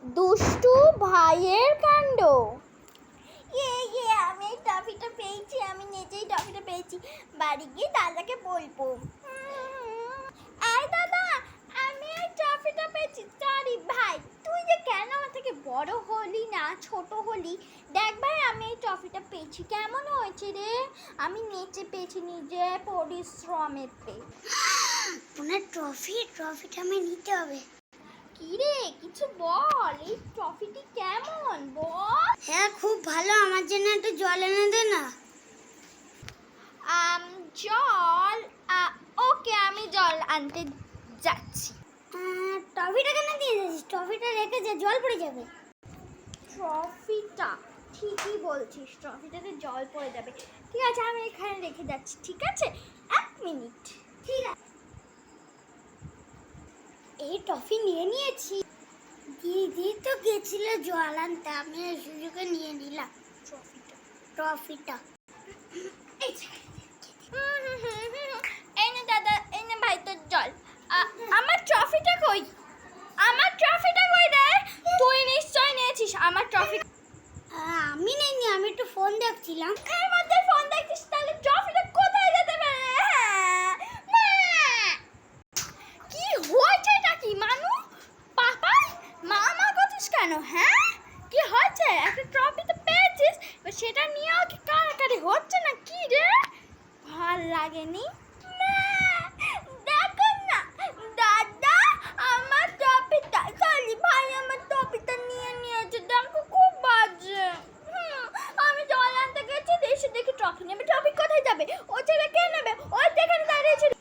দুষ্টু ভাইয়ের কাণ্ড। আমি এই ট্রফিটা পেয়েছি, আমি নিজেই ট্রফিটা পেয়েছি, বাড়ি গিয়ে দাদাকে বলবো। এই দাদা, আমি এই ট্রফিটা পেয়েছি। সরি ভাই, তুই যে কেন আমার থেকে বড় হলি না, ছোট হলি। দেখ ভাই, আমি এই ট্রফিটা পেয়েছি, কেমন হয়েছে রে? আমি নেচে পেয়েছি, নিজে পরিশ্রমেতে। ওনার ট্রফিটা আমি নিতে হবে। কি রে, কিছু বল, এই ট্রফিটি কেমন বল? হ্যাঁ, খুব ভালো। আমার জন্য একটু জল এনে দে না। জল? ওকে, আমি জল আনতে যাচ্ছি। ট্রফিটা কেন দিয়ে দিয়েছিস? ট্রফিটা রেখে যা, জল পড়ে যাবে। ট্রফিটা? ঠিকই বলছিস, ট্রফিটাতে জল পড়ে যাবে। ঠিক আছে, আমি এখানে রেখে যাচ্ছি। ঠিক আছে, 1 মিনিট। ঠিক আছে, এই ট্রফি নিয়ে নিয়েছি। দিদি তো গেছিল জল আনতে, আমি এই সুযোগে নিয়ে নিলাম ট্রফিটা। এই নে দাদা, এই নে ভাই তোর জল। আমার ট্রফিটা কই? আমার ট্রফিটা কই রে? তুই নিশ্চয় নিয়েছিস আমার ট্রফি। আমি নেইনি, আমি একটু ফোন দেখছিলাম। এর মধ্যে ফোন দেখছিস, তাহলে ট্রফিটা কোথায় যেতে পারে? কি হয়েছে? এটা কি মানু? পাপাই মামা করছিস কেন? হ্যাঁ, কি হয়েছে? একটা ট্রফি তো পেয়েছিস, সেটা নিয়েও কি কাড়াকাড়ি হচ্ছে না কি রে? ভাল লাগেনি? দেখুন না দাদা, আমার ট্রফিটা, সরি ভাই, আমার ট্রফিটা নিয়ে নিয়েছে। দেখো, খুব বাজে। আমি জল আনতে গেছি, এসে দেখি ট্রফি নেবে। ট্রফি কোথায় যাবে? ও ছেলে কে নেবে? ওই যেখানে দাঁড়িয়েছিল।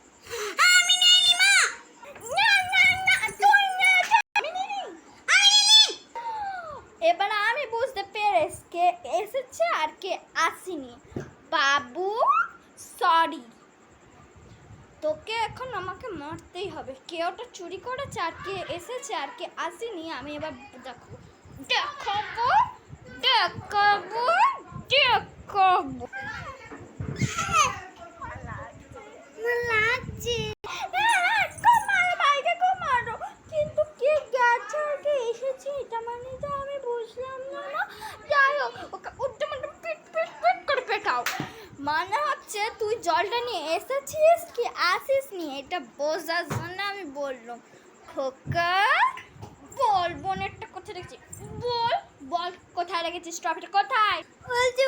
আমি নেইনি মা। না, তুই নিয়েছিস। আমি নিইনি। এবার আমি বুঝতে পেরেছি কে এসেছে আর কে আসেনি। বাবু, সরি, তোকে এখন আমাকে মারতেই হবে। কে ওটা চুরি করেছে আর কে এসেছে আর কে আসেনি, আমি এবার দেখাবো। লাগছে। কিন্তু কে গেছে আর কে এসেছে, এটা মানে তো আমি বুঝলাম না। যাই হোক, ওকে উদ্যম পিট পিট পিট করে পেটাও। মানে হচ্ছে তুই জলটা নিয়ে এসেছিস কি আসিসনি, এটা বোঝার জন্য আমি বললাম। খোকা বল, বোনেরটা কোথায় রেখেছিস? বল বল, কোথায় রেখেছিস ট্রফিটা? কোথায়? বলছি